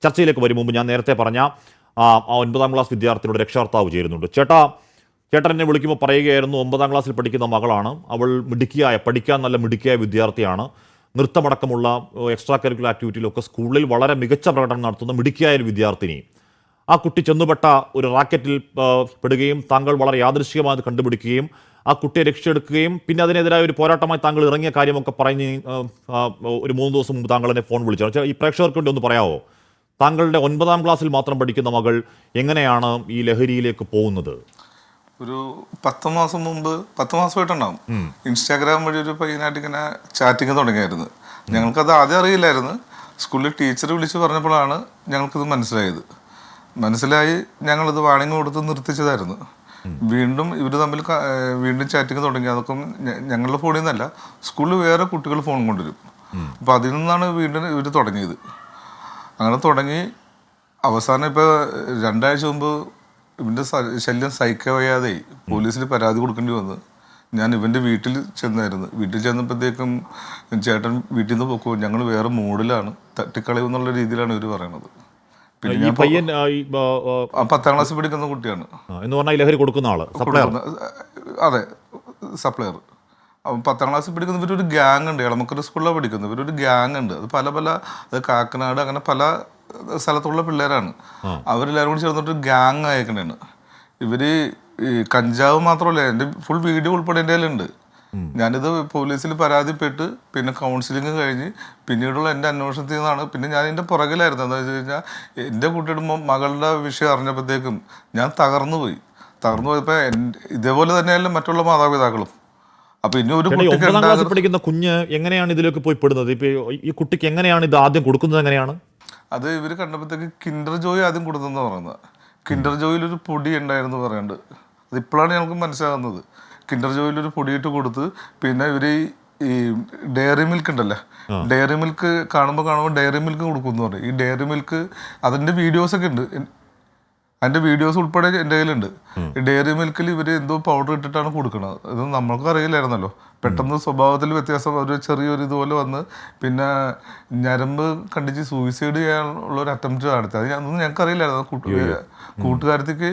ചർച്ചയിലേക്ക് വരും മുമ്പ് ഞാൻ നേരത്തെ പറഞ്ഞ ആ 9ാം ക്ലാസ് വിദ്യാർത്ഥിയുടെ രക്ഷകർത്താവ് ചേരുന്നുണ്ട്. ചേട്ടൻ എന്നെ വിളിക്കുമ്പോൾ പറയുകയായിരുന്നു 9ാം ക്ലാസ്സിൽ പഠിക്കുന്ന മകളാണ്, അവൾ പഠിക്കാൻ നല്ല മിടുക്കിയായ വിദ്യാർത്ഥിയാണ്, നൃത്തമടക്കമുള്ള എക്സ്ട്രാ കരിക്കുലർ ആക്ടിവിറ്റിയിലൊക്കെ സ്കൂളിൽ വളരെ മികച്ച പ്രകടനം നടത്തുന്ന മിടുക്കിയായ ഒരു വിദ്യാർത്ഥിനി. ആ കുട്ടി ചെന്നുപെട്ട ഒരു റാക്കറ്റിൽ പെടുകയും താങ്കൾ വളരെ യാദൃശ്ചികമായി കണ്ടുപിടിക്കുകയും ആ കുട്ടിയെ രക്ഷയെടുക്കുകയും പിന്നെ അതിനെതിരായ ഒരു പോരാട്ടമായി താങ്കൾ ഇറങ്ങിയ കാര്യമൊക്കെ പറഞ്ഞ് ഒരു 3 ദിവസം മുമ്പ് താങ്കൾ എന്നെ ഫോൺ വിളിച്ചു. ഈ പ്രേക്ഷകർക്ക് വേണ്ടി ഒന്ന് പറയാമോ, താങ്കളുടെ 9ാം ക്ലാസ്സിൽ മാത്രം പഠിക്കുന്ന മകൾ എങ്ങനെയാണ് ഈ ലഹരിയിലേക്ക് പോകുന്നത്? ഒരു 10 മാസം മുമ്പ്, 10 മാസമായിട്ടുണ്ടാവും, ഇൻസ്റ്റാഗ്രാം വഴി ഒരു പയ്യനായിട്ട് ഇങ്ങനെ ചാറ്റിങ് തുടങ്ങിയായിരുന്നു. ഞങ്ങൾക്കത് ആദ്യം അറിയില്ലായിരുന്നു. സ്കൂളിൽ ടീച്ചർ വിളിച്ച് പറഞ്ഞപ്പോഴാണ് ഞങ്ങൾക്കിത് മനസ്സിലായി ഞങ്ങളിത് വാണിംഗ് കൊടുത്ത് നിർത്തിച്ചതായിരുന്നു. വീണ്ടും ഇവർ തമ്മിൽ വീണ്ടും ചാറ്റിങ് തുടങ്ങി. അതൊക്കെ ഞങ്ങളുടെ ഫോണിൽ നിന്നല്ല, സ്കൂളിൽ വേറെ കുട്ടികൾ ഫോൺ കൊണ്ടുവരും. അപ്പോൾ അതിൽ നിന്നാണ് വീണ്ടും ഇവർ തുടങ്ങിയത്. അങ്ങനെ തുടങ്ങി അവസാനം ഇപ്പോൾ 2 ആഴ്ച മുമ്പ് ഇവൻ്റെ ശല്യം സഹിക്കാൻ വയ്യാതെ പോലീസിൽ പരാതി കൊടുക്കേണ്ടി വന്നു. ഞാൻ ഇവൻ്റെ വീട്ടിൽ ചെന്നായിരുന്നു. വീട്ടിൽ ചെന്നപ്പോഴത്തേക്കും ചേട്ടൻ വീട്ടിൽ നിന്ന് പോക്കോ, ഞങ്ങൾ വേറെ മൂഡിലാണ്, തട്ടിക്കളയും എന്നുള്ള രീതിയിലാണ് ഇവർ പറയണത്. പിന്നെ ഞാൻ 10ാം ക്ലാസ്സിൽ പഠിക്കുന്ന കുട്ടിയാണ് എന്ന് പറഞ്ഞാൽ ലഹരി കൊടുക്കുന്ന ആള്, അതെ, സപ്ലയർ. 10ാം ക്ലാസ്സിൽ പഠിക്കുന്ന ഇവരൊരു ഗ്യാങ് ഉണ്ട്, എളമക്കര സ്കൂളിലാണ് പഠിക്കുന്നത്. ഇവരൊരു ഗ്യാങ് ഉണ്ട്, അത് പല അത് കാക്കനാട് അങ്ങനെ പല സ്ഥലത്തുള്ള പിള്ളേരാണ്. അവരെല്ലാവരും കൂടി ചേർന്നിട്ട് ഗ്യാങ് അയക്കണേണ്. ഇവര് ഈ കഞ്ചാവ് മാത്രമല്ല, എൻ്റെ ഫുൾ വീഡിയോ ഉൾപ്പെടെ എൻ്റെ കയ്യിലുണ്ട്. ഞാനിത് പോലീസിൽ പരാതിപ്പെട്ട് പിന്നെ കൗൺസിലിംഗ് കഴിഞ്ഞ് പിന്നീടുള്ള എൻ്റെ അന്വേഷണത്തിൽ നിന്നാണ് പിന്നെ ഞാൻ ഇതിൻ്റെ പുറകിലായിരുന്നു. എന്താ വെച്ച് കഴിഞ്ഞാൽ എൻ്റെ കുട്ടിയുടെ മകളുടെ വിഷയം അറിഞ്ഞപ്പോഴത്തേക്കും ഞാൻ തകർന്നു പോയപ്പോൾ ഇതേപോലെ തന്നെയല്ല മറ്റുള്ള മാതാപിതാക്കളും. അപ്പൊ ഇനി ഒരു 9ാം ക്ലാസ്സിൽ പഠിക്കുന്ന കുഞ്ഞ് എങ്ങനെയാണ് ഇതിലേക്ക് പോയി പെടുന്നത്? ഇപ്പൊ ഈ കുട്ടിക്ക് എങ്ങനെയാണ് ഇത് ആദ്യം കൊടുക്കുന്നത്? എങ്ങനെയാണ് അത് ഇവർ കണ്ടപ്പോഴത്തേക്ക് കിൻഡർ ജോയ് ആദ്യം കൊടുത്തെന്ന് പറയുന്നത്. കിൻഡർ ജോയിലൊരു പൊടി ഉണ്ടായിരുന്നു പറയുന്നുണ്ട്. അത് ഇപ്പോഴാണ് ഞങ്ങൾക്ക് മനസ്സിലാകുന്നത്. കിൻഡർ ജോയിലൊരു പൊടിയിട്ട് കൊടുത്ത് പിന്നെ ഇവർ ഈ ഡയറി മിൽക്ക് ഉണ്ടല്ലോ, ഡയറി മിൽക്ക് കാണുമ്പോൾ ഡയറി മിൽക്ക് കൊടുക്കുമെന്ന് പറയും. ഈ ഡയറി മിൽക്ക് അതിൻ്റെ വീഡിയോസൊക്കെ ഉണ്ട്, അതിൻ്റെ വീഡിയോസ് ഉൾപ്പെടെ എൻ്റെ കയ്യിലുണ്ട്. ഈ ഡയറി മിൽക്കിൽ ഇവർ എന്തോ പൗഡർ ഇട്ടിട്ടാണ് കൊടുക്കുന്നത്. ഇത് നമ്മൾക്ക് അറിയില്ലായിരുന്നല്ലോ. പെട്ടെന്ന് സ്വഭാവത്തിൽ വ്യത്യാസം, ഒരു ചെറിയൊരു ഇതുപോലെ വന്ന് പിന്നെ ഞരമ്പ് കണ്ടിച്ച് സൂയിസൈഡ് ചെയ്യാനുള്ള ഒരു അറ്റംപ്റ്റ് നടത്തി. അത് അതൊന്നും ഞങ്ങൾക്ക് അറിയില്ലായിരുന്നു. കൂട്ടുകാരത്തേക്ക്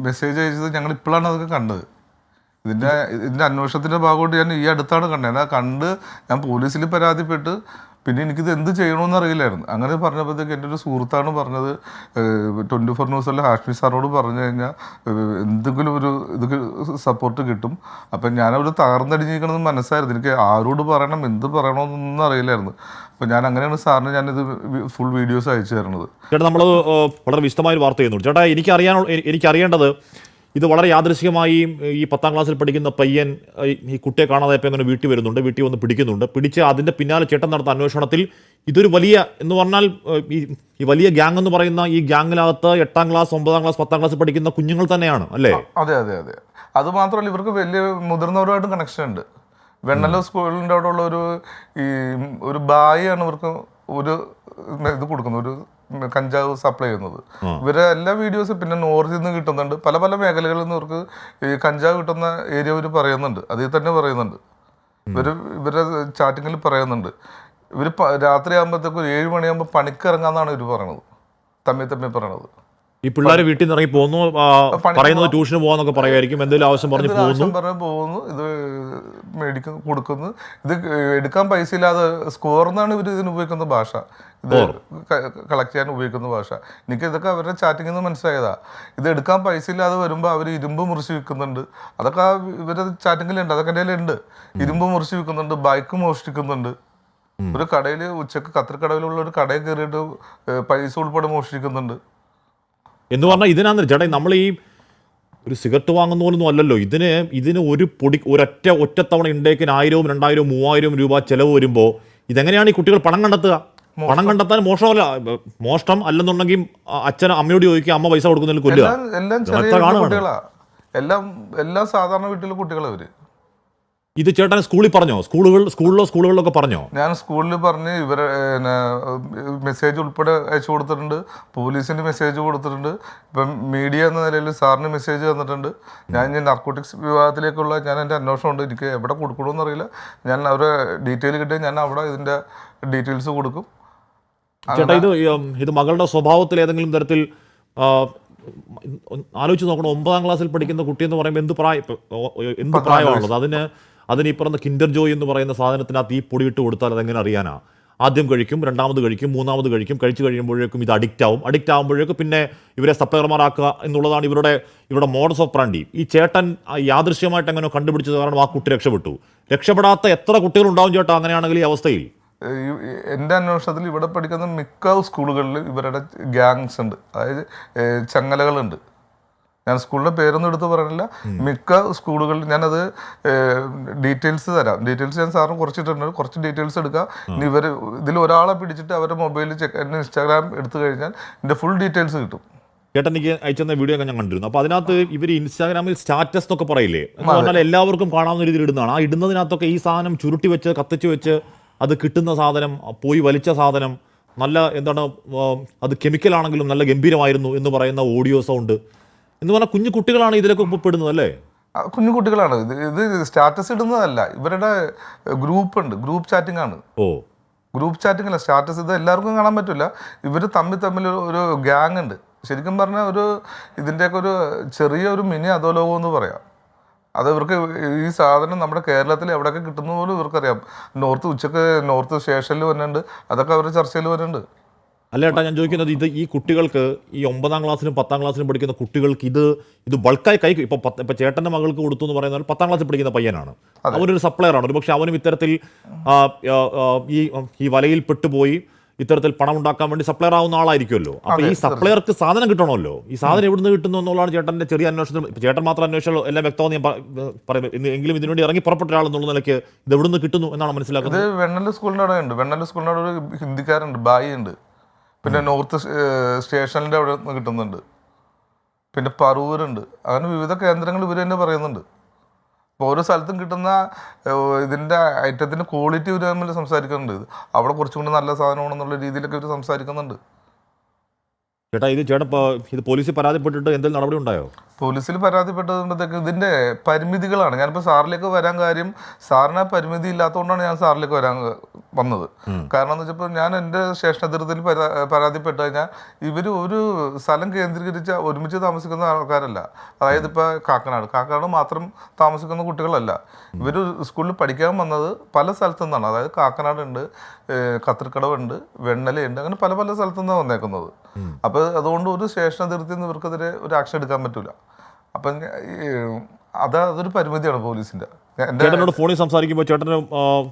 മെസ്സേജ് അയച്ചത് ഞങ്ങൾ ഇപ്പോഴാണ് അതൊക്കെ കണ്ടത്. ഇതിൻ്റെ അന്വേഷണത്തിൻ്റെ ഭാഗമായിട്ട് ഞാൻ ഈ അടുത്താണ് കണ്ടത്. ഞാൻ പോലീസിൽ പരാതിപ്പെട്ട് പിന്നെ എനിക്കിത് എന്ത് ചെയ്യണമെന്ന് അറിയില്ലായിരുന്നു. അങ്ങനെ പറഞ്ഞപ്പോഴത്തേക്ക് എൻ്റെ ഒരു സുഹൃത്താണ് പറഞ്ഞത്, 24 ന്യൂസിലെ ഹാഷ്മി സാറിനോട് പറഞ്ഞു കഴിഞ്ഞാൽ എന്തെങ്കിലും ഒരു ഇത് സപ്പോർട്ട് കിട്ടും. അപ്പം ഞാനവർ തകർന്നടിഞ്ഞിരിക്കണമെന്ന് മനസ്സായിരുന്നു. എനിക്ക് ആരോട് പറയണം, എന്ത് പറയണമെന്നൊന്നും അറിയില്ലായിരുന്നു. അപ്പോൾ ഞാൻ അങ്ങനെയാണ് സാറിന് ഞാനിത് ഫുൾ വീഡിയോസ് അയച്ചു തരുന്നത്. ചേട്ടാ, നമ്മൾ വളരെ വിശദമായ ഒരു വാർത്ത ചെയ്യുന്നു. ചേട്ടാ, എനിക്കറിയേണ്ടത്, ഇത് വളരെ യാദൃശ്ചികമായി ഈ 10ാം ക്ലാസ്സിൽ പഠിക്കുന്ന പയ്യൻ ഈ കുട്ടിയെ കാണാതെ ഇപ്പം അങ്ങനെ വീട്ടിൽ വരുന്നുണ്ട്, വീട്ടിൽ വന്ന് പിടിച്ച് അതിൻ്റെ പിന്നാലെ ചേട്ടൻ നടത്തുന്ന അന്വേഷണത്തിൽ ഇതൊരു വലിയ എന്ന് പറഞ്ഞാൽ ഈ വലിയ ഗ്യാങ് എന്ന് പറയുന്ന ഈ ഗ്യാങ്ങിനകത്ത് 8ാം ക്ലാസ് 9ാം ക്ലാസ് 10ാം ക്ലാസ് പഠിക്കുന്ന കുഞ്ഞുങ്ങൾ തന്നെയാണ് അല്ലേ? അതെ. അത് മാത്രമല്ല, ഇവർക്ക് വലിയ മുതിർന്നവരുമായിട്ട് കണക്ഷൻ ഉണ്ട്. വെണ്ണല സ്കൂളിൻ്റെ അവിടെ ഉള്ള ഒരു ബായിയാണ് ഇവർക്ക് ഒരു ഇത് കൊടുക്കുന്നത്, ഒരു കഞ്ചാവ് സപ്ലൈ ചെയ്യുന്നത്. ഇവരെ എല്ലാ വീഡിയോസും പിന്നെ നോർത്തിൽ നിന്ന് കിട്ടുന്നുണ്ട്, പല മേഖലകളിൽ നിന്ന് ഇവർക്ക് ഈ കഞ്ചാവ് കിട്ടുന്ന ഏരിയ ഇവർ പറയുന്നുണ്ട്. അതിൽ തന്നെ പറയുന്നുണ്ട്, ഇവരുടെ ചാറ്റിങ്ങിൽ പറയുന്നുണ്ട്. ഇവർ രാത്രി ആകുമ്പോഴത്തേക്കും 7 മണിയാകുമ്പോൾ പണിക്കിറങ്ങാന്നാണ് ഇവർ പറയണത്, തമ്മി പറയണത്. ഈ പിള്ളേർ വീട്ടിൽ നിന്ന് ഇറങ്ങി പോകുന്നു, പറയുന്നത് ട്യൂഷന് പോകാന്നൊക്കെ പറയുമായിരിക്കും, എന്തെങ്കിലും ആവശ്യം പറഞ്ഞ് പോകുന്നു, ഇത് കൊടുക്കുന്നു. ഇത് എടുക്കാൻ പൈസ ഇല്ലാതെ സ്കോർന്നാണ് ഇവർ ഇതിന് ഉപയോഗിക്കുന്ന ഭാഷ, ഇത് കളക്ട് ചെയ്യാൻ ഉപയോഗിക്കുന്ന ഭാഷ. എനിക്ക് ഇതൊക്കെ അവരുടെ ചാറ്റിങ്ങിൽ നിന്ന് മനസ്സിലായതാ. ഇത് എടുക്കാൻ പൈസ ഇല്ലാതെ വരുമ്പോൾ അവർ ഇരുമ്പ് മുറിച്ച് വിൽക്കുന്നുണ്ട്. അതൊക്കെ ഇവരുടെ ചാറ്റിങ്ങിലുണ്ട്, അതൊക്കെ എൻ്റെ കയ്യിലുണ്ട്. ഇരുമ്പ് മുറിച്ച് വിൽക്കുന്നുണ്ട്, ബൈക്ക് മോഷ്ടിക്കുന്നുണ്ട്. ഒരു കടയിൽ ഉച്ചക്ക് കത്തിരിക്കടവിലുള്ള ഒരു കടയിൽ കയറിയിട്ട് പൈസ ഉൾപ്പെടെ മോഷ്ടിക്കുന്നുണ്ട്. എന്ന് പറഞ്ഞാൽ ഇതിനാന്ന് ചേട്ടാ, നമ്മൾ ഈ ഒരു സിഗരറ്റ് വാങ്ങുന്ന പോലൊന്നും അല്ലല്ലോ. ഇതിന് ഒരു ഒറ്റത്തവണ ഇണ്ടേക്കിന് 1000, 2000, 3000 രൂപ ചെലവ് വരുമ്പോൾ ഇതെങ്ങനെയാണ് ഈ കുട്ടികൾ പണം കണ്ടെത്തുക? പണം കണ്ടെത്താൻ മോഷണം അല്ലെന്നുണ്ടെങ്കിൽ അച്ഛൻ അമ്മയോട് ചോദിക്കുക, അമ്മ പൈസ കൊടുക്കുന്നതിൽ കൊല്ലുക. എല്ലാം സാധാരണ വീട്ടിലെ കുട്ടികളെ അവര്. ഇത് ചേട്ടൻ സ്കൂളിൽ പറഞ്ഞോ? സ്കൂളുകളിലൊക്കെ പറഞ്ഞോ? ഞാൻ സ്കൂളിൽ പറഞ്ഞ് ഇവരെ മെസ്സേജ് ഉൾപ്പെടെ അയച്ചു കൊടുത്തിട്ടുണ്ട്, പോലീസിന് മെസ്സേജ് കൊടുത്തിട്ടുണ്ട്, ഇപ്പം മീഡിയ എന്ന നിലയിൽ സാറിന് മെസ്സേജ് തന്നിട്ടുണ്ട്. ഞാൻ നാർക്കോട്ടിക്സ് വിഭാഗത്തിലേക്കുള്ള എൻ്റെ അന്വേഷണമുണ്ട്. എനിക്ക് എവിടെ കൊടുക്കണമെന്ന് അറിയില്ല. ഞാൻ അവരെ ഡീറ്റെയിൽ കിട്ടിയാൽ ഞാൻ അവിടെ ഇതിൻ്റെ ഡീറ്റെയിൽസ് കൊടുക്കും. ചേട്ടാ ഇത് മകളുടെ സ്വഭാവത്തിൽ ഏതെങ്കിലും തരത്തിൽ ആ, ആലോചിച്ച് നോക്കണം. 9ാം ക്ലാസ്സിൽ പഠിക്കുന്ന കുട്ടി എന്ന് പറയുമ്പോൾ എന്ത് പ്രായമാണുള്ളത്? അതിന് ഈ പറഞ്ഞ കിൻഡർ ജോയ് എന്ന് പറയുന്ന സാധനത്തിനകത്ത് ഈ പൊടിയിട്ട് കൊടുത്താൽ അതെങ്ങനെ അറിയാനാ? ആദ്യം കഴിക്കും, രണ്ടാമത് കഴിക്കും, മൂന്നാമത് കഴിക്കും, കഴിച്ചു കഴിയുമ്പോഴേക്കും ഇത് അഡിക്റ്റ് ആകുമ്പോഴേക്കും പിന്നെ ഇവരെ സപ്ലയർമാരാക്കുക എന്നുള്ളതാണ് ഇവരുടെ മോഡസ് ഓഫ് പ്രാൻഡി. ഈ ചേട്ടൻ യാദൃശ്യമായിട്ട് എങ്ങനെ കണ്ടുപിടിച്ചത് കാരണം ആ കുട്ടി രക്ഷപ്പെടാത്ത എത്ര കുട്ടികളുണ്ടാവും ചേട്ടാ അങ്ങനെയാണെങ്കിൽ ഈ അവസ്ഥയിൽ? എൻ്റെ അന്വേഷണത്തിൽ ഇവിടെ പഠിക്കുന്ന മിക്ക സ്കൂളുകളിൽ ഇവരുടെ ഗ്യാങ്സ് ഉണ്ട്, അതായത് ചങ്ങലകളുണ്ട്. ഞാൻ സ്കൂളിൻ്റെ പേരൊന്നും എടുത്ത് പറയണില്ല. മിക്ക സ്കൂളുകളിൽ ഞാനത് ഡീറ്റെയിൽസ് തരാം. ഡീറ്റെയിൽസ് ഞാൻ സാറിന് കുറച്ചിട്ടുണ്ട്, കുറച്ച് ഡീറ്റെയിൽസ് എടുക്കുക. ഇനി ഇതിൽ ഒരാളെ പിടിച്ചിട്ട് അവരുടെ മൊബൈലിൽ എൻ്റെ ഇൻസ്റ്റാഗ്രാം എടുത്തു കഴിഞ്ഞാൽ എൻ്റെ ഫുൾ ഡീറ്റെയിൽസ് കിട്ടും. ചേട്ടൻ എനിക്ക് അയച്ചെന്ന വീഡിയോ ഒക്കെ ഞാൻ കണ്ടിരുന്നു. അപ്പോൾ അതിനകത്ത് ഇവർ ഇൻസ്റ്റാഗ്രാമിൽ സ്റ്റാറ്റസ് എന്നൊക്കെ പറയില്ലേ, എന്ന് പറഞ്ഞാൽ എല്ലാവർക്കും കാണാവുന്ന രീതിയിൽ ഇടുന്നതാണ്. ആ ഇടുന്നതിനകത്തൊക്കെ ഈ സാധനം ചുരുട്ടി വെച്ച് കത്തിച്ച് വെച്ച് അത് കിട്ടുന്ന സാധനം, പോയി വലിച്ച സാധനം, നല്ല അത് കെമിക്കലാണെങ്കിലും നല്ല ഗംഭീരമായിരുന്നു എന്ന് പറയുന്ന ഓഡിയോ സൗണ്ട് എന്ന് പറഞ്ഞാൽ കുഞ്ഞു കുട്ടികളാണ് ഇതിലൊക്കെ പെടുന്നത് അല്ലേ? കുഞ്ഞു കുട്ടികളാണ്. ഇത് സ്റ്റാറ്റസ് ഇടുന്നതല്ല, ഇവരുടെ ഗ്രൂപ്പ് ഉണ്ട്, ഗ്രൂപ്പ് ചാറ്റിംഗ് ആണ്. ഗ്രൂപ്പ് ചാറ്റിംഗ് അല്ല, സ്റ്റാറ്റസ്. ഇത് എല്ലാവർക്കും കാണാൻ പറ്റില്ല. ഇവർ തമ്മിൽ ഒരു ഗ്യാങ് ഉണ്ട്. ശരിക്കും പറഞ്ഞാൽ ഇതിൻ്റെയൊക്കെ ചെറിയൊരു മിനി അധോലോകം എന്ന് പറയാം. അത് ഇവർക്ക് ഈ സാധനം നമ്മുടെ കേരളത്തിൽ എവിടെയൊക്കെ കിട്ടുന്ന പോലും ഇവർക്കറിയാം. നോർത്ത് സ്റ്റേഷനിൽ വരുന്നുണ്ട്, അതൊക്കെ അവരുടെ ചർച്ചയിൽ വരുന്നുണ്ട്. അല്ല ചേട്ടാ, ഞാൻ ചോദിക്കുന്നത് ഈ കുട്ടികൾക്ക്, ഈ 9ാം ക്ലാസ്സിലും 10ാം ക്ലാസ്സിലും പഠിക്കുന്ന കുട്ടികൾക്ക് ഇത് ബൾക്കായി ഇപ്പൊ ചേട്ടൻ്റെ മകൾക്ക് കൊടുത്തു എന്ന് പറയുന്നത് 10ാം ക്ലാസ്സിൽ പഠിക്കുന്ന പയ്യനാണ്, അവനൊരു സപ്ലയറാണ്. ഒരു പക്ഷെ അവനും ഇത്തരത്തിൽ ഈ വലയിൽ പെട്ടുപോയി ഇത്തരത്തിൽ പണം ഉണ്ടാക്കാൻ വേണ്ടി സപ്ലയർ ആവുന്ന ആളായിരിക്കുമല്ലോ. അപ്പൊ ഈ സപ്ലയർക്ക് സാധനം കിട്ടണമല്ലോ. ഈ സാധനം എവിടുന്ന് കിട്ടുന്നു എന്നുള്ളതാണ് ചേട്ടൻ്റെ ചെറിയ അന്വേഷണത്തിൽ. ചേട്ടൻ മാത്രം അന്വേഷണം എല്ലാം വ്യക്തമാണെന്ന് ഞാൻ പറയുന്നത്. എങ്കിലും ഇതിനുവേണ്ടി ഇറങ്ങി പുറപ്പെട്ട ഒരാളെന്നുള്ള നിലയ്ക്ക് ഇത് എവിടുന്ന് കിട്ടുന്നു എന്നാണ് മനസ്സിലാക്കുന്നത്. ഇത് വെണ്ണല സ്കൂളിൻ്റെ അവിടെ ഉണ്ട്. വെണ്ണല സ്കൂളിൻ്റെ അവിടെ ഒരു ഹിന്ദിക്കാരുണ്ട്, ബായി ഉണ്ട്. പിന്നെ നോർത്ത് സ്റ്റേഷനിൻ്റെ അവിടെ നിന്ന് കിട്ടുന്നുണ്ട്. പിന്നെ പറവൂരുണ്ട്. അങ്ങനെ വിവിധ കേന്ദ്രങ്ങൾ ഇവർ തന്നെ പറയുന്നുണ്ട്. അപ്പോൾ ഓരോ സ്ഥലത്തും കിട്ടുന്ന ഇതിൻ്റെ ഐറ്റത്തിൻ്റെ ക്വാളിറ്റി ഇവർ തമ്മിൽ സംസാരിക്കുന്നുണ്ട്. അവിടെ കുറച്ചും കൂടി നല്ല സാധനമാണെന്നുള്ള രീതിയിലൊക്കെ ഇവർ സംസാരിക്കുന്നുണ്ട്. ചേട്ടാ ഇത് പോലീസിൽ പരാതിപ്പെട്ടിട്ട് എന്തെങ്കിലും നടപടി ഉണ്ടായോ? പോലീസിൽ പരാതിപ്പെട്ടതുമ്പോഴത്തേക്ക് ഇതിൻ്റെ പരിമിതികളാണ്. ഞാനിപ്പോൾ സാറിലേക്ക് വരാൻ കാര്യം, സാറിന് പരിമിതി ഇല്ലാത്തതുകൊണ്ടാണ് ഞാൻ സാറിലേക്ക് വന്നത്. കാരണം എന്ന് വെച്ചപ്പോൾ ഞാൻ എൻ്റെ സ്റ്റേഷൻ അതിർത്തിയിൽ പരാതിപ്പെട്ട് കഴിഞ്ഞാൽ ഇവർ ഒരു സ്ഥലം കേന്ദ്രീകരിച്ച് ഒരുമിച്ച് താമസിക്കുന്ന ആൾക്കാരല്ല. അതായത് ഇപ്പോൾ കാക്കനാട് മാത്രം താമസിക്കുന്ന കുട്ടികളല്ല. ഇവർ സ്കൂളിൽ പഠിക്കാൻ വന്നത് പല സ്ഥലത്തു നിന്നാണ്. അതായത് കാക്കനാടുണ്ട്, കത്തിരിക്കടവുണ്ട്, വെണ്ണലയുണ്ട്, അങ്ങനെ പല പല സ്ഥലത്തു നിന്നാണ് വന്നേക്കുന്നത്. അപ്പോൾ അതുകൊണ്ട് ഒരു സ്റ്റേഷൻ അതിർത്തിയിൽ നിന്ന് ഇവർക്കെതിരെ ഒരു ആക്ഷൻ എടുക്കാൻ പറ്റില്ല. അപ്പം അതൊരു പരിമിതിയാണ് പോലീസിൻ്റെ. ചേട്ടനോട് ഫോണിൽ സംസാരിക്കുമ്പോൾ ചേട്ടൻ്റെ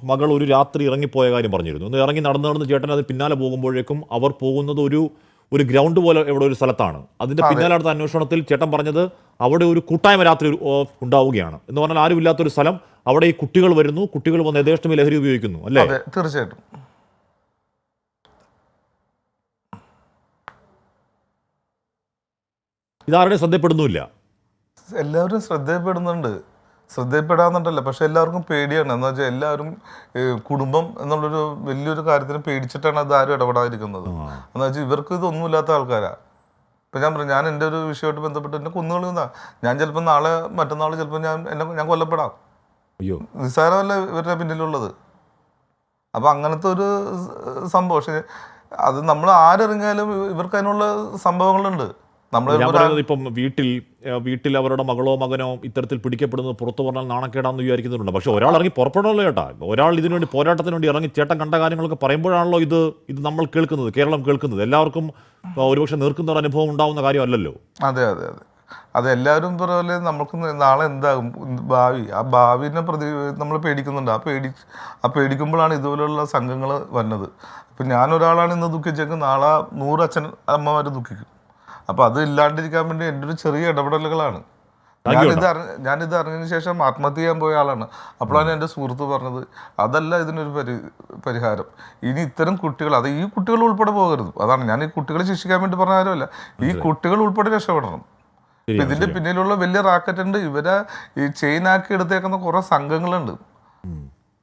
മകൾ ഒരു രാത്രി ഇറങ്ങിപ്പോയ കാര്യം പറഞ്ഞിരുന്നു. ഒന്ന് ഇറങ്ങി നടന്ന് ചേട്ടൻ അത് പിന്നാലെ പോകുമ്പോഴേക്കും അവർ പോകുന്നത് ഒരു ഗ്രൗണ്ട് പോലെ എവിടെ ഒരു സ്ഥലത്താണ്. അതിൻ്റെ പിന്നാലെ അടുത്ത അന്വേഷണത്തിൽ ചേട്ടൻ പറഞ്ഞത് അവിടെ ഒരു കൂട്ടായ്മ രാത്രി ഉണ്ടാവുകയാണ് എന്ന് പറഞ്ഞാൽ ആരുമില്ലാത്തൊരു സ്ഥലം. അവിടെ ഈ കുട്ടികൾ വരുന്നു, കുട്ടികൾ വന്ന് യഥേഷ്ടം ലഹരി ഉപയോഗിക്കുന്നു അല്ലേ? തീർച്ചയായിട്ടും. ഇതാരുടെ ശ്രദ്ധപ്പെടുന്നുമില്ല. എല്ലാവരും ശ്രദ്ധയപ്പെടാന്നുണ്ടല്ലോ. പക്ഷെ എല്ലാവർക്കും പേടിയാണ്. എന്ന് വെച്ചാൽ എല്ലാവരും കുടുംബം എന്നുള്ളൊരു വലിയൊരു കാര്യത്തിന് പേടിച്ചിട്ടാണ് അത് ആരും ഇടപെടാതിരിക്കുന്നത്. എന്ന് വെച്ചാൽ ഇവർക്ക് ഇതൊന്നുമില്ലാത്ത ആൾക്കാരാണ്. ഇപ്പം ഞാൻ പറഞ്ഞു, ഞാൻ എൻ്റെ ഒരു വിഷയമായിട്ട് ബന്ധപ്പെട്ട് എന്നെ കൊന്നുകളയുന്ന, ഞാൻ ചിലപ്പോൾ നാളെ മറ്റന്നാൾ ചിലപ്പോൾ ഞാൻ കൊല്ലപ്പെടാം. നിസ്സാരമല്ല ഇവരുടെ പിന്നിലുള്ളത്. അപ്പം അങ്ങനത്തെ ഒരു സംഭവം. പക്ഷെ അത് നമ്മൾ ആരെറിഞ്ഞാലും ഇവർക്ക് അതിനുള്ള സംഭവങ്ങളുണ്ട്. ഇപ്പം വീട്ടിൽ അവരുടെ മകളോ മകനോ ഇത്തരത്തിൽ പിടിക്കപ്പെടുന്നത് പുറത്തു പറഞ്ഞാൽ നാണക്കേടാന്ന് വിചാരിക്കുന്നുണ്ട്. പക്ഷെ ഒരാൾ ഇറങ്ങി പുറപ്പെടണല്ലോ ചേട്ടാ. ഒരാൾ ഇതിനുവേണ്ടി പോരാട്ടത്തിന് വേണ്ടി ഇറങ്ങി ചേട്ടൻ കണ്ട കാര്യങ്ങളൊക്കെ പറയുമ്പോഴാണല്ലോ ഇത് നമ്മൾ കേൾക്കുന്നത്, കേരളം കേൾക്കുന്നത്. എല്ലാവർക്കും ഒരുപക്ഷെ നേർക്കുന്ന ഒരു അനുഭവം ഉണ്ടാവുന്ന കാര്യമല്ലല്ലോ. അതെ, അതെല്ലാവരും പോലെ നമുക്ക് നാളെ എന്താകും ഭാവിനെ നമ്മൾ പേടിക്കുന്നുണ്ട്. ആ പേടിക്കുമ്പോഴാണ് ഇതുപോലുള്ള സംഘങ്ങൾ വരുന്നത്. ഇപ്പം ഞാനൊരാളാണ് ഇന്ന് ദുഃഖിച്ചെങ്കിൽ നാളെ 100 അച്ഛൻ അമ്മമാർ ദുഃഖിക്കും. അപ്പോൾ അത് ഇല്ലാണ്ടിരിക്കാൻ വേണ്ടി എൻ്റെ ഒരു ചെറിയ ഇടപെടലുകളാണ്. ഞാനിത് അറിഞ്ഞതിന് ശേഷം ആത്മഹത്യ ചെയ്യാൻ പോയ ആളാണ്. അപ്പോഴാണ് എൻ്റെ സുഹൃത്ത് പറഞ്ഞത്, അതല്ല ഇതിനൊരു പരിഹാരം. ഇനി ഇത്തരം കുട്ടികൾ, അത് ഈ കുട്ടികൾ ഉൾപ്പെടെ പോകരുത്. അതാണ് ഞാൻ ഈ കുട്ടികളെ ശിക്ഷിക്കാൻ വേണ്ടി പറഞ്ഞ കാര്യമല്ല, ഈ കുട്ടികൾ ഉൾപ്പെടെ രക്ഷപ്പെടണം. ഇതിൻ്റെ പിന്നിലുള്ള വലിയ റാക്കറ്റ് ഉണ്ട്. ഇവരെ ഈ ചെയിനാക്കി എടുത്തേക്കുന്ന കുറേ സംഘങ്ങളുണ്ട്.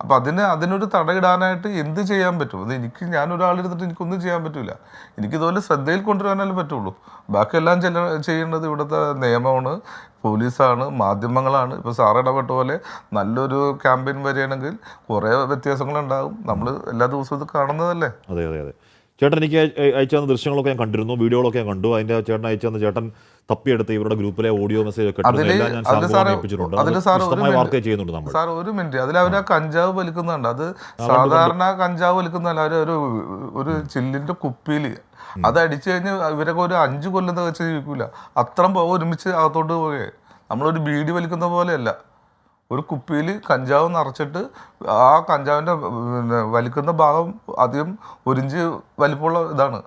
അപ്പം അതിനൊരു തടയിടാനായിട്ട് എന്ത് ചെയ്യാൻ പറ്റും? അത് ഞാനൊരാളിരുന്നിട്ട് എനിക്കൊന്നും ചെയ്യാൻ പറ്റില്ല. എനിക്കിതുപോലെ ശ്രദ്ധയിൽ കൊണ്ടുവരാനല്ലേ പറ്റുള്ളൂ. ബാക്കിയെല്ലാം ചെയ്യേണ്ടത് ഇവിടുത്തെ നിയമമാണ്, പോലീസാണ്, മാധ്യമങ്ങളാണ്. ഇപ്പോൾ സാർ ഇടപെട്ട പോലെ നല്ലൊരു ക്യാമ്പയിൻ വരികയാണെങ്കിൽ കുറേ വ്യത്യാസങ്ങളുണ്ടാകും. നമ്മൾ എല്ലാ ദിവസവും ഇത് കാണുന്നതല്ലേ. അതെ. ചേട്ടൻ എനിക്ക് അയച്ചു തന്ന ദൃശ്യങ്ങളൊക്കെ ഞാൻ കണ്ടിരുന്നു, വീഡിയോകളൊക്കെ ഞാൻ കണ്ടു. അതിന്റെ ചേട്ടൻ അയച്ചു തന്ന ചേട്ടൻ തപ്പിയെടുത്ത് ഇവരുടെ ഗ്രൂപ്പിലെ ഓഡിയോ മെസ്സേജ് ഒക്കെ എല്ലാം ഞാൻ ഏൽപ്പിച്ചിട്ടുണ്ട്. വിശദമായ വാർത്ത ചെയ്യുന്നുണ്ട് നമ്മൾ. സാർ ഒരു മിനിറ്റ്, അതിൽ അവർ ആ കഞ്ചാവ് വലിക്കുന്നുണ്ട്. അത് സാധാരണ കഞ്ചാവ് വലിക്കുന്നതല്ല, അവർ ഒരു ചില്ലിന്റെ കുപ്പിയിൽ അത് അടിച്ചു കഴിഞ്ഞ് ഇവരൊക്കെ ഒരു 5 കൊല്ലം വെച്ച് ജീവിക്കൂല. അത്രയും പോക ഒരുമിച്ച് അകത്തോട്ട് പോകെ. നമ്മളൊരു ബീഡി വലിക്കുന്ന പോലെയല്ല, ഒരു കുപ്പിയിൽ കഞ്ചാവ് നിറച്ചിട്ട് ആ കഞ്ചാവിൻ്റെ വലിക്കുന്ന ഭാഗം അധികം 1 ഇഞ്ച് വലിപ്പമുള്ള ഇതാണ്.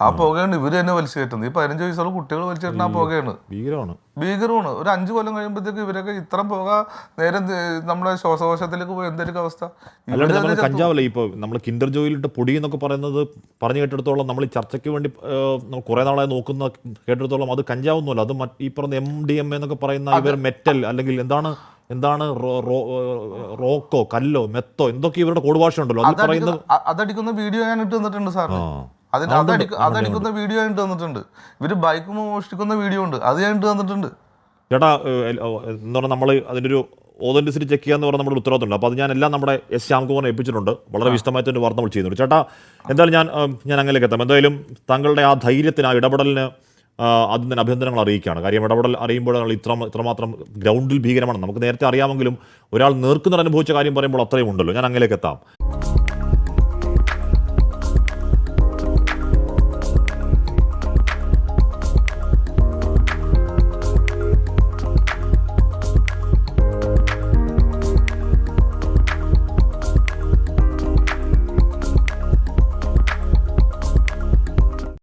ആ പുകയാണ് ഇവർ തന്നെ വലിച്ചു കയറ്റുന്നത്. ഈ 15 വയസ്സുള്ള കുട്ടികൾ വലിച്ചു കയറ്റുന്ന ആ പുകയാണ്. ഭീകരമാണ്. ഒരു 5 കൊല്ലം കഴിയുമ്പോഴത്തേക്ക് ഇവരൊക്കെ ഇത്രയും പുക നേരെ നമ്മുടെ ശ്വാസകോശത്തിലേക്ക് പോയി എന്തായിരിക്കും അവസ്ഥ? കഞ്ചാവല്ല ഇപ്പോൾ നമ്മൾ കിൻഡർ ജോയിലിട്ട് പൊടി എന്നൊക്കെ പറയുന്നത് പറഞ്ഞു കേട്ടിടത്തോളം, നമ്മൾ ഈ ചർച്ചയ്ക്ക് വേണ്ടി കുറേ നാളായി നോക്കുന്ന കേട്ടിടത്തോളം അത് കഞ്ചാവൊന്നുമല്ല. അത് ഈ പറഞ്ഞ MDMA എന്നൊക്കെ പറയുന്ന ഇവർ മെറ്റൽ അല്ലെങ്കിൽ എന്താണ് റോക്കോ കല്ലോ മെത്തോ എന്തൊക്കെ ഇവരുടെ കോഡ് ഭാഷ ഉണ്ടല്ലോ, അത് പറയുന്നത്. അതടിക്കുന്ന വീഡിയോ ഞാൻ ഇട്ട് തന്നിട്ടുണ്ട് സാറിന്. അതടിക്കുന്ന വീഡിയോ ഞാൻ ഇട്ട് തന്നിട്ടുണ്ട്. ഇവര് ബൈക്ക് മോഷ്ടിക്കുന്ന വീഡിയോ ഉണ്ട്, അത് ഞാൻ ഇട്ട് തന്നിട്ടുണ്ട്. ചേട്ടാ എന്താ പറയുക, നമ്മൾ അതിൻ്റെ ഒരു ഓതൻറ്റിസിറ്റി ചെക്ക് ചെയ്യാന്ന് പറഞ്ഞാൽ നമ്മുടെ ഉത്തരവാദിത്തമുണ്ട്. അപ്പോൾ അത് ഞാൻ എല്ലാം നമ്മുടെ S. ശ്യാംകുമാറിനെ ഏൽപ്പിച്ചിട്ടുണ്ട്. വളരെ വിശദമായിട്ട് ഒരു വാർത്ത നമ്മൾ ചെയ്യുന്നുണ്ട്. ചേട്ടാ എന്തായാലും ഞാൻ അങ്ങനെയൊക്കെ എത്താം. എന്തായാലും താങ്കളുടെ ആ ധൈര്യത്തിന്, ആ ഇടപെടലിന് ആദ്യം തന്നെ അഭിനന്ദനങ്ങൾ അറിയിക്കുകയാണ്. കാര്യം ഇടപെടൽ അറിയുമ്പോഴാണ് ഇത്രമാത്രം ഗ്രൗണ്ടിൽ ഭീകരമാണ്. നമുക്ക് നേരത്തെ അറിയാമെങ്കിലും ഒരാൾ നേർക്കുനേർ അനുഭവിച്ച കാര്യം പറയുമ്പോൾ അത്രയും ഉണ്ടല്ലോ. ഞാൻ അങ്ങനെയൊക്കെ എത്താം.